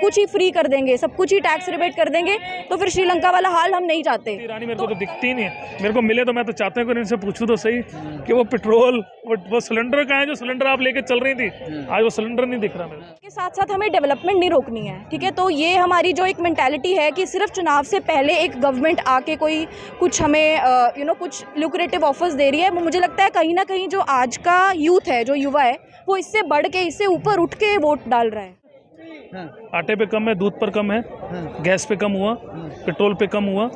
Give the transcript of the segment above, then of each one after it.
कुछ ही फ्री कर देंगे, सब कुछ ही टैक्स रिबेट कर देंगे, तो फिर श्रीलंका वाला हाल हम नहीं चाहते। ईरानी मेरे को तो दिखती ही नहीं है, मेरे को मिले तो मैं तो चाहता हूँ कि इनसे पूछूं तो सही कि वो पेट्रोल वो सिलेंडर कहाँ है, जो सिलेंडर आप लेके चल रही थी, आज वो सिलेंडर नहीं दिख रहा मेरे को। के साथ साथ हमें डेवलपमेंट नहीं रोकनी है, ठीक है। तो ये हमारी जो एक मेंटालिटी है कि सिर्फ चुनाव से पहले एक गवर्नमेंट आके कोई कुछ हमें कुछ लुक्रेटिव ऑफर्स दे रही है, वो मुझे लगता है कहीं ना कहीं जो आज का यूथ है, जो युवा है, वो इससे बढ़ के, इससे ऊपर उठ के वोट डाल रहा है। आटे पे कम है, दूध पर कम है, गैस पे कम हुआ, पेट्रोल पे कम हुआ।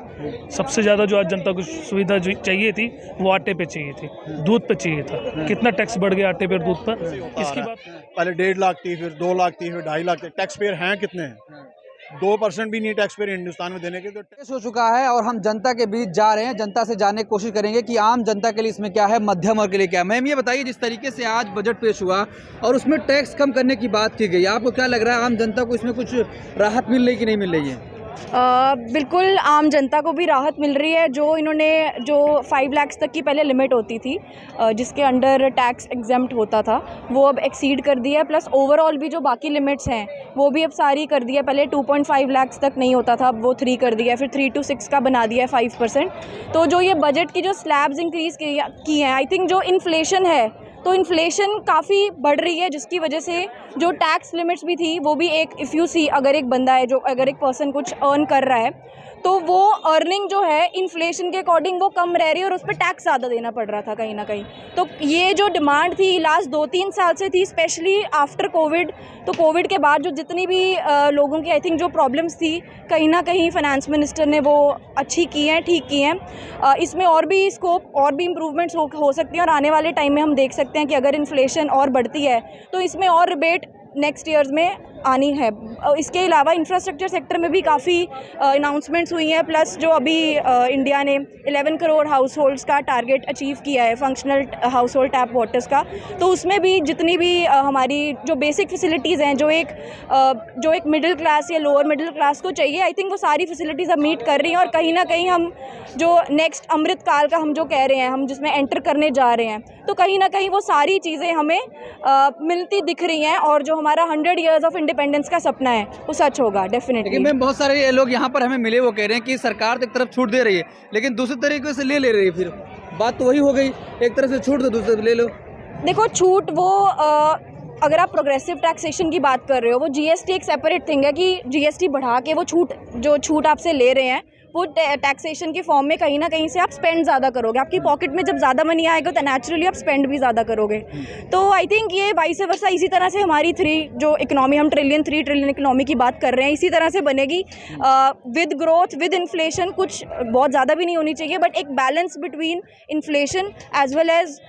सबसे ज़्यादा जो आज जनता को सुविधा जो चाहिए थी वो आटे पे चाहिए थी, दूध पे चाहिए था। कितना टैक्स बढ़ गया आटे पे और दूध पर, इसकी बात पहले 1.5 लाख थी, फिर 2 लाख थी, फिर 2.5 लाख थी। टैक्स पेयर हैं कितने हैं? 2% भी नहीं टैक्स पेयर हिंदुस्तान में देने के। तो केस हो चुका है और हम जनता के बीच जा रहे हैं, जनता से जानने की कोशिश करेंगे कि आम जनता के लिए इसमें क्या है, मध्यम वर्ग के लिए क्या है। मैम ये बताइए, जिस तरीके से आज बजट पेश हुआ और उसमें टैक्स कम करने की बात की गई, आपको क्या लग रहा है, आम जनता को इसमें कुछ राहत मिल रही कि नहीं मिल रही है? बिल्कुल आम जनता को भी राहत मिल रही है। जो 5 लाख तक की पहले लिमिट होती थी, जिसके अंडर टैक्स एग्जेम्प्ट होता था, वो अब एक्सीड कर दिया है। प्लस ओवरऑल भी जो बाकी लिमिट्स हैं वो भी अब सारी कर दिया। पहले 2.5 लाख तक नहीं होता था, अब वो 3 कर दिया, फिर 3 to 6 का बना दिया है 5%। तो जो ये बजट की जो स्लैब्स इंक्रीज़ की हैं, आई थिंक जो इन्फ्लेशन है, तो इन्फ्लेशन काफ़ी बढ़ रही है, जिसकी वजह से जो टैक्स लिमिट्स भी थी वो भी एक, इफ़ यू सी, अगर एक बंदा है, जो अगर एक पर्सन कुछ अर्न कर रहा है, तो वो अर्निंग जो है इन्फ्लेशन के अकॉर्डिंग वो कम रह रही है और उस पर टैक्स ज़्यादा देना पड़ रहा था कहीं ना कहीं। तो ये जो डिमांड थी लास्ट 2-3 साल से थी, स्पेशली आफ्टर कोविड। तो कोविड के बाद जो जितनी भी लोगों की आई थिंक जो प्रॉब्लम्स थी, कहीं ना कहीं फाइनेंस मिनिस्टर ने वो अच्छी की हैं, ठीक की हैं। इसमें और भी स्कोप, और भी इम्प्रूवमेंट्स हो सकती हैं और आने वाले टाइम में हम देख सकते हैं कि अगर इन्फ्लेशन और बढ़ती है तो इसमें और रिबेट नेक्स्ट ईयर्स में आनी है। इसके अलावा इंफ्रास्ट्रक्चर सेक्टर में भी काफ़ी अनाउंसमेंट्स हुई हैं। प्लस जो अभी इंडिया ने 11 करोड़ हाउस होल्ड्स का टारगेट अचीव किया है, functional house hold tap waters का, तो उसमें भी जितनी भी हमारी जो बेसिक फैसिलिटीज़ हैं, जो एक मिडिल क्लास या लोअर मिडिल क्लास को चाहिए, आई थिंक वो सारी फैसिलिटीज़ अब मीट कर रही हैं। और कहीं ना कहीं हम जो नेक्स्ट अमृत काल का हम जो कह रहे हैं, हम जिसमें एंटर करने जा रहे हैं, तो कहीं ना कहीं वो सारी चीज़ें हमें मिलती दिख रही हैं। और जो हमारा 100 ईयर्स ऑफ इंडिपेंडेंस का सपना है वो सच होगा डेफिनेटली। लेकिन मैम बहुत सारे लोग यहाँ पर हमें मिले, वो कह रहे हैं कि सरकार तो एक तरफ छूट दे रही है लेकिन दूसरे तरीके से ले रही है। फिर बात तो वही हो गई, एक तरफ से छूट दो, दूसरे से ले लो। देखो, छूट वो अगर आप प्रोग्रेसिव टैक्सेशन की बात कर रहे हो, वो जीएसटी एक सेपरेट थिंग है कि जीएसटी बढ़ा के वो छूट आपसे ले रहे हैं, वो टैक्सेशन के फॉर्म में कहीं ना कहीं से आप स्पेंड ज़्यादा करोगे। आपकी पॉकेट में जब ज़्यादा मनी आएगा तो नेचुरली आप स्पेंड भी ज़्यादा करोगे। तो आई थिंक ये वाइस वर्सा इसी तरह से हमारी जो इकोनॉमी, हम 3 ट्रिलियन इकोनॉमी की बात कर रहे हैं, इसी तरह से बनेगी विद ग्रोथ, विद इन्फ्लेशन। कुछ बहुत ज़्यादा भी नहीं होनी चाहिए, बट एक balance between inflation as well as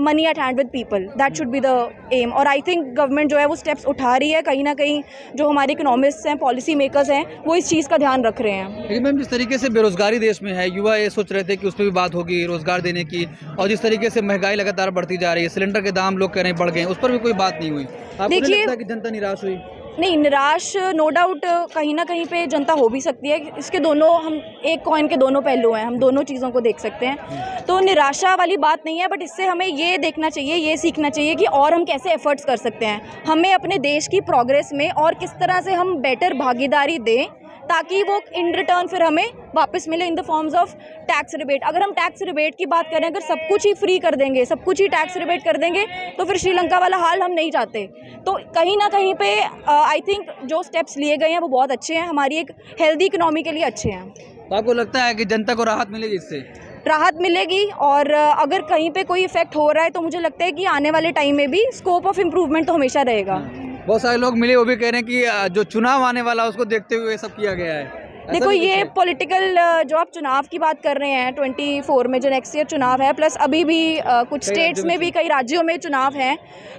money at hand with people, that should be the aim. और आई थिंक गवर्नमेंट जो है वो स्टेप्स उठा रही है। कहीं ना कहीं जो हमारे इकोनॉमिस्ट्स हैं, पॉलिसी मेकर्स हैं, वो इस चीज़ का ध्यान रख रहे हैं। मैम जिस तरीके से बेरोजगारी देश में है, युवा ये सोच रहे थे कि उस पर भी बात होगी रोजगार देने की, और जिस तरीके से महंगाई लगातार बढ़ती जा रही है, सिलेंडर के दाम लोग कह रहे हैं बढ़ गए, उस पर भी कोई बात नहीं हुई। आपको नहीं लगता कि जनता निराश हुई? नहीं, निराश नो डाउट कहीं ना कहीं पे जनता हो भी सकती है। इसके दोनों, हम एक कॉइन के दोनों पहलू हैं, हम दोनों चीज़ों को देख सकते हैं। तो निराशा वाली बात नहीं है, बट इससे हमें ये देखना चाहिए, ये सीखना चाहिए कि और हम कैसे एफर्ट्स कर सकते हैं। हमें अपने देश की प्रोग्रेस में और किस तरह से हम बेटर भागीदारी दें, ताकि वो इन रिटर्न फिर हमें वापस मिले in the forms of tax rebate. अगर हम टैक्स रिबेट की बात करें, अगर सब कुछ ही फ्री कर देंगे, सब कुछ ही टैक्स रिबेट कर देंगे, तो फिर श्रीलंका वाला हाल हम नहीं चाहते। तो कहीं ना कहीं पे आई थिंक जो स्टेप्स लिए गए हैं वो बहुत अच्छे हैं, हमारी एक हेल्दी इकोनॉमी के लिए अच्छे हैं। तो आपको लगता है कि जनता को राहत मिलेगी इससे? राहत मिलेगी, और अगर कहीं पे कोई इफेक्ट हो रहा है तो मुझे लगता है कि आने वाले टाइम में भी स्कोप ऑफ इम्प्रूवमेंट तो हमेशा रहेगा। बहुत सारे लोग मिले, वो भी कह रहे हैं कि जो चुनाव आने वाला उसको देखते हुए सब किया गया है। देखो, ये पॉलिटिकल जो आप चुनाव की बात कर रहे हैं 24 में जो नेक्स्ट ईयर चुनाव है, प्लस अभी भी कुछ स्टेट्स में भी, कई राज्यों में चुनाव हैं,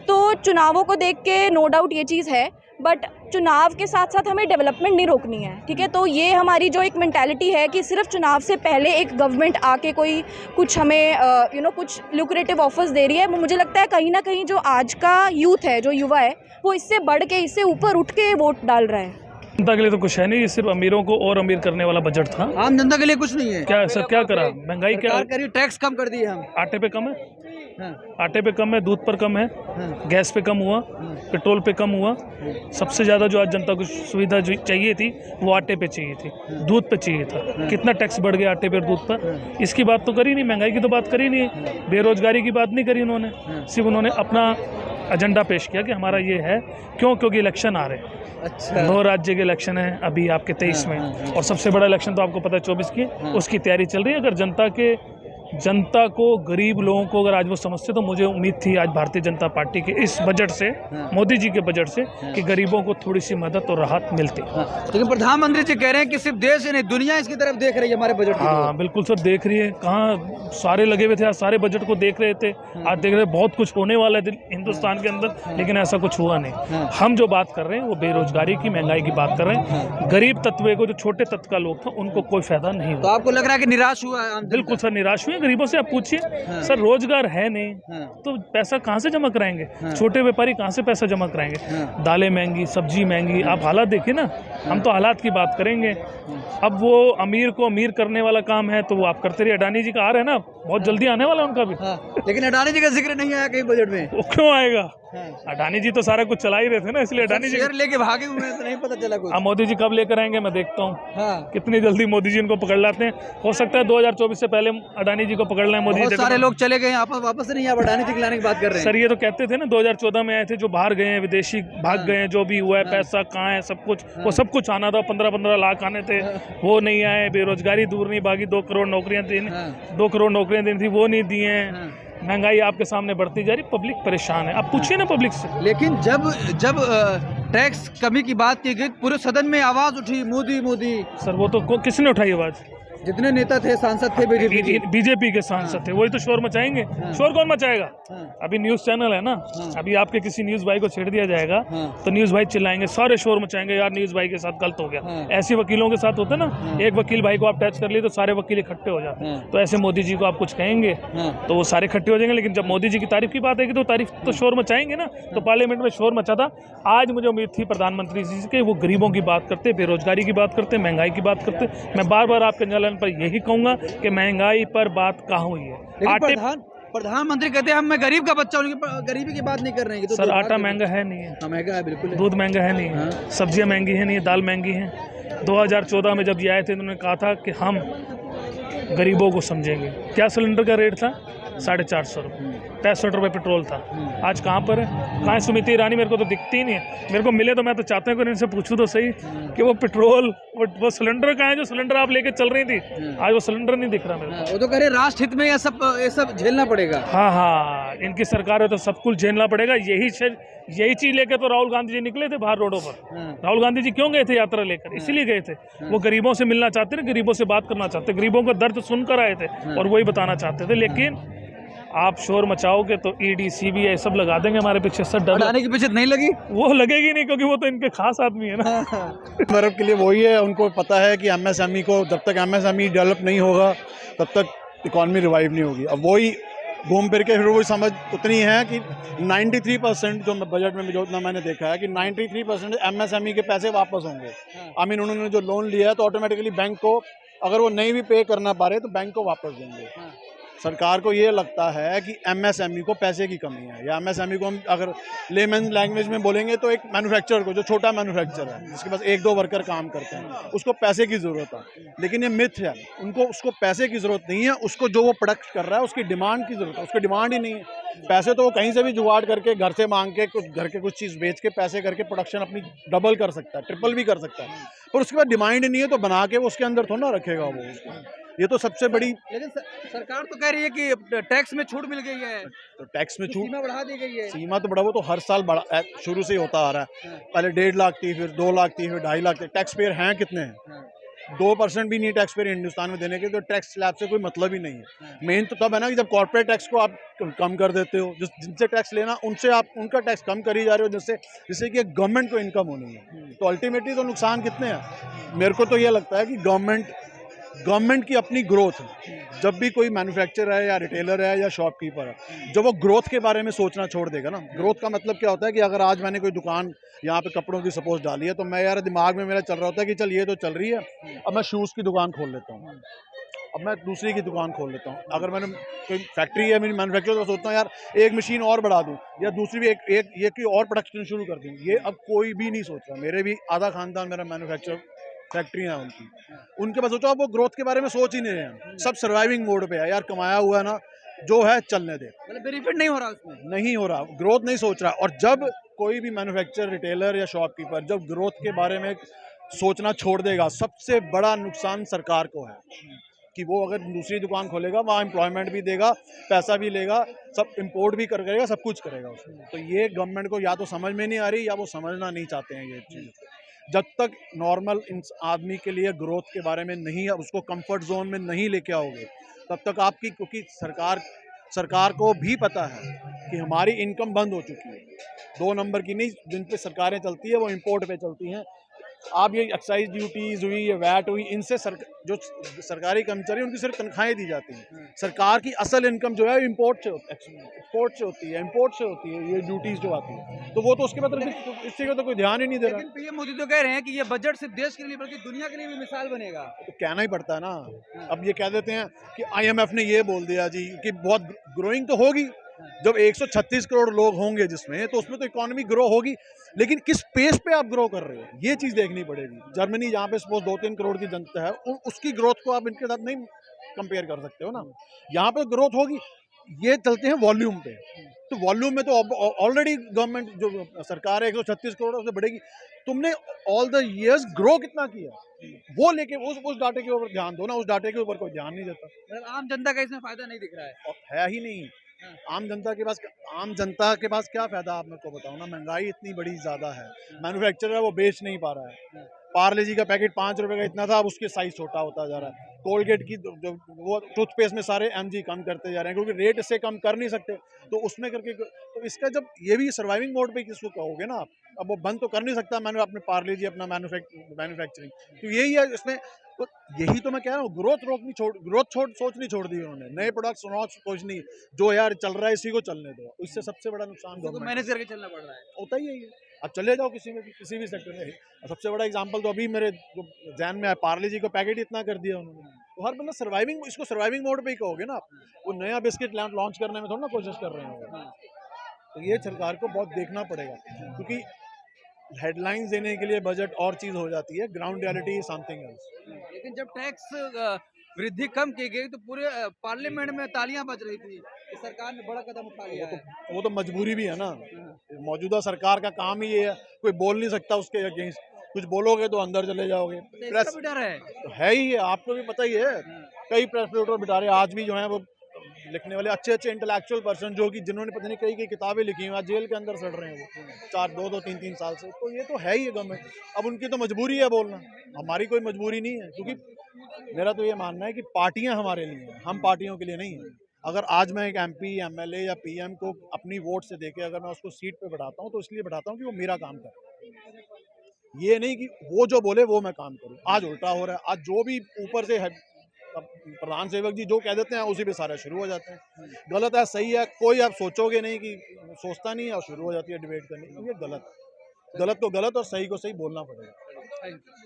तो चुनावों को देख के नो डाउट ये चीज़ है। बट चुनाव के साथ साथ हमें डेवलपमेंट नहीं रोकनी है, ठीक है। तो ये हमारी जो एक मेंटालिटी है कि सिर्फ चुनाव से पहले एक गवर्नमेंट आके कोई कुछ हमें कुछ लुक्रेटिव ऑफर्स दे रही है, वो मुझे लगता है कहीं ना कहीं जो आज का यूथ है, जो युवा है, वो इससे बढ़ के, इससे ऊपर उठ के वोट डाल रहा है। जनता के लिए तो कुछ है नहीं, ये सिर्फ अमीरों को और अमीर करने वाला बजट था। आम जनता के लिए कुछ नहीं है। क्या सर क्या करा? महंगाई क्या? सरकार कह रही है, टैक्स कम कर दिए हम। आटे पे कम है, हाँ, आटे पे कम है, दूध पर कम है, हाँ, गैस पे कम हुआ, पेट्रोल पे कम हुआ। सबसे ज़्यादा जो आज जनता को सुविधा जो चाहिए थी वो आटे पे चाहिए थी, दूध पे चाहिए था। कितना टैक्स बढ़ गया आटे पे और दूध पर, इसकी बात तो करी नहीं, महंगाई की तो बात करी नहीं, बेरोजगारी की बात नहीं करी उन्होंने। सिर्फ उन्होंने अपना एजेंडा पेश किया कि हमारा ये है। क्यों? क्योंकि इलेक्शन आ रहे हैं, अच्छा 9 राज्य के इलेक्शन है अभी आपके 23 में, और सबसे बड़ा इलेक्शन तो आपको पता है 24 की, उसकी तैयारी चल रही है। अगर जनता को गरीब लोगों को अगर आज वो समझते तो मुझे उम्मीद थी आज भारतीय जनता पार्टी के इस बजट से, मोदी जी के बजट से, कि गरीबों को थोड़ी सी मदद और राहत मिलती। लेकिन प्रधानमंत्री जी कह रहे हैं कि सिर्फ देश ही नहीं दुनिया इसकी तरफ देख रही है हमारे बजट की। हाँ बिल्कुल सर, देख रही है। कहाँ सारे लगे हुए थे, आज सारे बजट को देख रहे थे। आज देख रहे बहुत कुछ होने वाला है हिंदुस्तान के अंदर, लेकिन ऐसा कुछ हुआ नहीं। हम जो बात कर रहे हैं वो बेरोजगारी की, महंगाई की बात कर रहे हैं। गरीब तत्व को, जो छोटे तत्व का लोग था, उनको कोई फायदा नहीं तो हुआ। आपको लग रहा है कि निराश हुआ है आम जनता? बिल्कुल सर, निराश हुए। गरीबों से आप पूछिए सर, रोजगार है नहीं तो पैसा कहाँ से जमा कराएंगे? छोटे व्यापारी कहाँ से पैसा जमा कराएंगे? दालें महंगी, सब्जी महंगी, आप हालात देखिए ना। हम तो हालात की बात करेंगे। अब वो अमीर को अमीर करने वाला काम है तो वो आप करते रहिए। अडानी जी का आ रहा है ना, बहुत जल्दी आने वाला है उनका भी। लेकिन अडानी जी का जिक्र नहीं आया कहीं बजट में। वो क्यों आएगा? अडानी जी तो सारा कुछ चला ही रहे थे ना, इसलिए अडानी जी शेयर लेके भागे हुए हैं तो नहीं पता चला कुछ। अब मोदी जी कब लेकर आएंगे मैं देखता हूँ। हाँ। कितनी जल्दी मोदी जी इनको पकड़ लाते हैं। हो सकता है 2024 से पहले अडानी जी को पकड़ लें। मोदी बहुत जी सारे लोग चले गए, आप वापस नहीं आप अडानी जी के लाने की बात कर रहे हैं। सर ये तो कहते थे ना 2014 में आए थे, जो बाहर गए हैं, विदेशी भाग गए हैं, जो भी हुआ है, पैसा कहाँ है, सब कुछ वो सब कुछ आना था। 15-15 लाख आने थे, वो नहीं आए। बेरोजगारी दूर नहीं भागी, 2 करोड़ नौकरियां देनी, 2 करोड़ नौकरियां देनी थी, वो नहीं दी हैं। महंगाई आपके सामने बढ़ती जा रही, पब्लिक परेशान है। आप पूछिए ना पब्लिक से। लेकिन जब टैक्स कमी की बात की गई, पूरे सदन में आवाज उठी मोदी मोदी। सर वो तो किसने उठाई आवाज? जितने नेता थे, सांसद थे बीजेपी के सांसद थे, वही तो शोर मचाएंगे। शोर कौन मचाएगा? अभी न्यूज चैनल है ना, अभी आपके किसी न्यूज भाई को छेड़ दिया जाएगा तो न्यूज भाई चिल्लाएंगे, सारे शोर मचाएंगे, यार न्यूज भाई के साथ गलत हो गया। ऐसे वकीलों के साथ होता है ना, एक वकील भाई को आप टच कर लिए तो सारे वकील इकट्ठे हो जाते हैं। तो ऐसे मोदी जी को आप कुछ कहेंगे तो वो सारे इकट्ठे हो जाएंगे। लेकिन जब मोदी जी की तारीफ की बात आएगी तो तारीफ तो शोर मचाएंगे ना। तो पार्लियामेंट में शोर मचा था। आज मुझे उम्मीद थी प्रधानमंत्री जी से कि वो गरीबों की बात करते, बेरोजगारी की बात करते, महंगाई की बात करते। मैं बार बार आपके चैनल पर यही कहूंगा कि महंगाई पर बात कहाँ हुई है। प्रधानमंत्री कहते हैं मैं गरीब का बच्चा हूँ, गरीबी की बात नहीं कर रहे हैं। तो सर आटा महंगा है नहीं है, महंगा है बिल्कुल, दूध महंगा है नहीं है, सब्जियां महंगी है नहीं है, दाल महंगी है। 2014 में जब ये आए थे उन्होंने कहा था कि हम गरीबों को समझेंगे। क्या सिलेंडर का रेट था? 450 रुपये, 65 रुपये पेट्रोल था। आज कहाँ पर है? कहाँ है स्मृति ईरानी? मेरे को तो दिखती ही नहीं है। मेरे को मिले तो मैं तो चाहता हूँ कि इनसे पूछूं तो सही कि वो पेट्रोल, वो सिलेंडर कहाँ है जो सिलेंडर आप लेके चल रही थी? आज वो सिलेंडर नहीं दिख रहा मेरे को। वो तो कह रहे राष्ट्र हित में ये सब झेलना पड़ेगा। हाँ, इनकी सरकार है तो सब कुछ झेलना पड़ेगा। यही चीज लेके तो राहुल गांधी जी निकले थे बाहर रोडों पर। राहुल गांधी जी क्यों गए थे यात्रा लेकर? इसीलिए गए थे, वो गरीबों से मिलना चाहते थे, गरीबों से बात करना चाहते, गरीबों का दर्द सुनकर आए थे और वही बताना चाहते थे। लेकिन आप शोर मचाओगे तो ईडी सीबीआई सब लगा देंगे हमारे पीछे। सर डर अडानी के पीछे नहीं लगी? वो लगेगी नहीं, क्योंकि वो तो इनके खास आदमी है ना। अरब के लिए वही है, उनको पता है कि एमएसएमई को, जब तक एमएसएमई डेवलप नहीं होगा तब तक इकॉनमी रिवाइव नहीं होगी। अब वही घूम फिर के फिर वही समझ उतनी है कि 93% जो बजट में जो उतना मैंने देखा है कि 93% एमएसएमई के पैसे वापस होंगे। आई मीन उन्होंने जो लोन लिया है तो ऑटोमेटिकली बैंक को, अगर वो नहीं भी पे करना पा रहे तो बैंक को वापस देंगे। सरकार को ये लगता है कि एमएसएमई को पैसे की कमी है, या एमएसएमई को हम अगर लेमन लैंग्वेज में बोलेंगे तो एक मैन्युफैक्चरर को, जो छोटा मैन्युफैक्चरर है जिसके पास 1-2 वर्कर काम करते हैं, उसको पैसे की ज़रूरत है। लेकिन ये मिथ है, उसको पैसे की ज़रूरत नहीं है, उसको जो वो प्रोडक्ट कर रहा है उसकी डिमांड की ज़रूरत है। उसकी डिमांड ही नहीं है। पैसे तो वो कहीं से भी जुगाड़ करके, घर से मांग के, कुछ घर के कुछ चीज़ बेच के पैसे करके प्रोडक्शन अपनी डबल कर सकता है, ट्रिपल भी कर सकता है, पर उसके बाद डिमांड ही नहीं है तो बना के वो उसके अंदर थोड़ा ना रखेगा वो उसको। ये तो सबसे बड़ी। लेकिन सरकार तो कह रही है कि टैक्स में छूट मिल गई है, तो टैक्स में छूट, सीमा बढ़ा दी गई है। सीमा तो बढ़ा, वो तो हर साल बढ़ा, शुरू से ही होता आ रहा है। पहले 1.5 लाख थी, फिर 2 लाख थी, फिर 2.5 लाख थी। टैक्स पेयर हैं कितने हैं? 2% भी नहीं टैक्स पेयर हिंदुस्तान में देने के, तो टैक्स स्लैब से कोई मतलब ही नहीं है। मेन तो तब है ना कि जब कॉर्पोरेट टैक्स को आप कम कर देते हो, जिनसे टैक्स लेना उनसे आप उनका टैक्स कम कर ही जा रहे हो, जिससे कि गवर्नमेंट को इनकम होनी है। तो अल्टीमेटली तो नुकसान कितने हैं? मेरे को तो ये लगता है कि गवर्नमेंट गवर्नमेंट की अपनी ग्रोथ है। जब भी कोई मैन्युफैक्चरर है या रिटेलर है या शॉपकीपर है, जब वो ग्रोथ के बारे में सोचना छोड़ देगा ना, ग्रोथ का मतलब क्या होता है कि अगर आज मैंने कोई दुकान यहाँ पे कपड़ों की सपोज डाली है, तो मैं यार दिमाग में मेरा चल रहा होता है कि चल ये तो चल रही है, अब मैं शूज़ की दुकान खोल लेता हूँ, अब मैं दूसरी की दुकान खोल लेता हूँ। अगर मैंने कोई फैक्ट्री है मेरी मैन्युफैक्चर, तो सोचता हूँ यार एक मशीन और बढ़ा दूँ या दूसरी भी एक ये की और प्रोडक्शन शुरू कर दूँ। ये अब कोई भी नहीं सोच रहा। मेरे भी आधा खानदान मेरा मैन्युफैक्चर फैक्ट्रियाँ हैं उनकी, उनके पास सोचो, अब वो ग्रोथ के बारे में सोच ही नहीं रहे हैं, सब सर्वाइविंग मोड पे है। यार कमाया हुआ है ना, जो है चलने दे, मतलब बेनिफिट नहीं हो रहा उसमें। नहीं हो रहा, ग्रोथ नहीं सोच रहा। और जब कोई भी मैन्युफैक्चरर, रिटेलर या शॉपकीपर जब ग्रोथ के बारे में सोचना छोड़ देगा, सबसे बड़ा नुकसान सरकार को है कि वो अगर दूसरी दुकान खोलेगा, वहाँ एम्प्लॉयमेंट भी देगा, पैसा भी लेगा, सब इंपोर्ट भी करेगा, सब कुछ करेगा उसमें। तो ये गवर्नमेंट को या तो समझ में नहीं आ रही या वो समझना नहीं चाहते हैं ये चीज़। जब तक नॉर्मल आदमी के लिए ग्रोथ के बारे में नहीं, उसको कंफर्ट जोन में नहीं लेके आओगे, तब तक आपकी, क्योंकि सरकार को भी पता है कि हमारी इनकम बंद हो चुकी है। 2 नंबर की नहीं, जिन पे सरकारें चलती है वो इंपोर्ट पे चलती हैं। आप ये एक्साइज ड्यूटीज हुई, ये वैट हुई, इनसे जो सरकारी कर्मचारी हैं, उनकी सिर्फ तनख्वाहें दी जाती हैं। सरकार की असल इनकम जो है इंपोर्ट से एक्सपोर्ट से होती है, इंपोर्ट से होती है, ये ड्यूटीज जो आती है। तो वो तो उसके बाद इस चीज़ का तो कोई ध्यान ही नहीं दे रहा। लेकिन पीएम मोदी तो कह रहे हैं कि ये बजट सिर्फ देश के लिए बल्कि दुनिया के लिए भी मिसाल बनेगा। तो कहना ही पड़ता है ना। अब ये कह देते हैं कि IMF ने ये बोल दिया जी कि बहुत ग्रोइंग तो होगी। जब 136 करोड़ लोग होंगे जिसमें, तो उसमें तो इकोनॉमी ग्रो होगी, लेकिन किस पेस पे आप ग्रो कर रहे हो, ये चीज़ देखनी पड़ेगी। जर्मनी जहाँ पे सपोज 2-3 करोड़ की जनता है, उसकी ग्रोथ को आप इनके साथ नहीं कंपेयर कर सकते हो ना। यहाँ पे ग्रोथ होगी, ये चलते हैं वॉल्यूम पे। तो वॉल्यूम में तो ऑलरेडी गवर्नमेंट जो सरकार है 136 करोड़ उससे बढ़ेगी। तुमने ऑल द ईयर्स ग्रो कितना किया, वो लेके उस डाटे के ऊपर ध्यान दो ना। उस डाटे के ऊपर कोई ध्यान नहीं देता। मतलब आम जनता का इसमें फायदा नहीं दिख रहा है। और है ही नहीं। आम जनता के पास क्या फायदा, आप मेरे को बताओ ना। महंगाई इतनी बड़ी ज़्यादा है, मैन्युफैक्चरर है वो बेच नहीं पा रहा है। पार्ले जी का पैकेट 5 रुपए का इतना था, अब उसके साइज छोटा होता जा रहा है। कोलगेट की जो वो टूथपेस्ट में सारे mg कम करते जा रहे हैं, क्योंकि रेट इससे कम कर नहीं सकते। तो उसमें करके, तो इसका जब ये भी सर्वाइविंग मोड पे किसको कहोगे ना आप, अब वो बंद तो कर नहीं सकता। मैंने अपने पार्ले जी अपना मैन्युफैक्चरिंग, तो यही है इसमें। तो यही तो मैं कह रहा हूँ, ग्रोथ सोचनी छोड़ दी उन्होंने। नए प्रोडक्ट्स कुछ नहीं, जो यार चल रहा है इसी को चलने दो। इससे सबसे बड़ा नुकसान तो मैनेज करके चलना पड़ रहा है। होता ही है। अब चले जाओ किसी भी सेक्टर में। सबसे बड़ा एग्जांपल तो अभी मेरे जो ध्यान में है, पार्ले जी को पैकेट इतना कर दिया उन्होंने। तो हर बंदा इसको सर्वाइविंग मोड पे ही कहोगे ना आप। वो नया बिस्किट लॉन्च करने में थोड़ा ना कोशिश कर रहे हैं। तो ये सरकार को बहुत देखना पड़ेगा, क्योंकि हेडलाइंस देने के लिए बजट और चीज़ हो जाती है, ground reality is something else. लेकिन जब टैक्स वृद्धि कम की गई तो पूरे पार्लियामेंट में तालियां बज रही थी कि सरकार ने बड़ा कदम उठा लिया है। वो तो मजबूरी भी है ना। मौजूदा सरकार का काम ही ये है, कोई बोल नहीं सकता उसके अगेंस्ट। कुछ बोलोगे तो अंदर चले जाओगे। तो इसका भी डर है। तो है ही है, आपको भी पता ही है। कई प्रेस रिपोर्टर बिठा रहे आज भी जो है वो लिखने वाले अच्छे इंटेलेक्चुअल पर्सन, जो कि जिन्होंने पता नहीं कई किताबें लिखी हुई, जेल के अंदर सड़ रहे हैं वो 4-2-3 साल से। तो ये तो है ही है गवर्नमेंट। अब उनकी तो मजबूरी है बोलना, हमारी कोई मजबूरी नहीं है। क्योंकि मेरा तो ये मानना है कि पार्टियां हमारे लिए हैं, हम पार्टियों के लिए नहीं हैं। अगर आज मैं एक MP, MLA या PM को अपनी वोट से देके अगर मैं उसको सीट पे बैठाता हूँ, तो इसलिए बैठाता हूँ कि वो मेरा काम करे, ये नहीं कि वो जो बोले वो मैं काम करूँ। आज उल्टा हो रहा है। आज जो भी ऊपर से है, प्रधान सेवक जी जो कह देते हैं उसी पे सारे शुरू हो जाते हैं। गलत है सही है, कोई आप सोचोगे नहीं, कि सोचता नहीं है और शुरू हो जाती है डिबेट करनी। ये गलत है। गलत को गलत और सही को सही बोलना पड़ेगा। Thank you.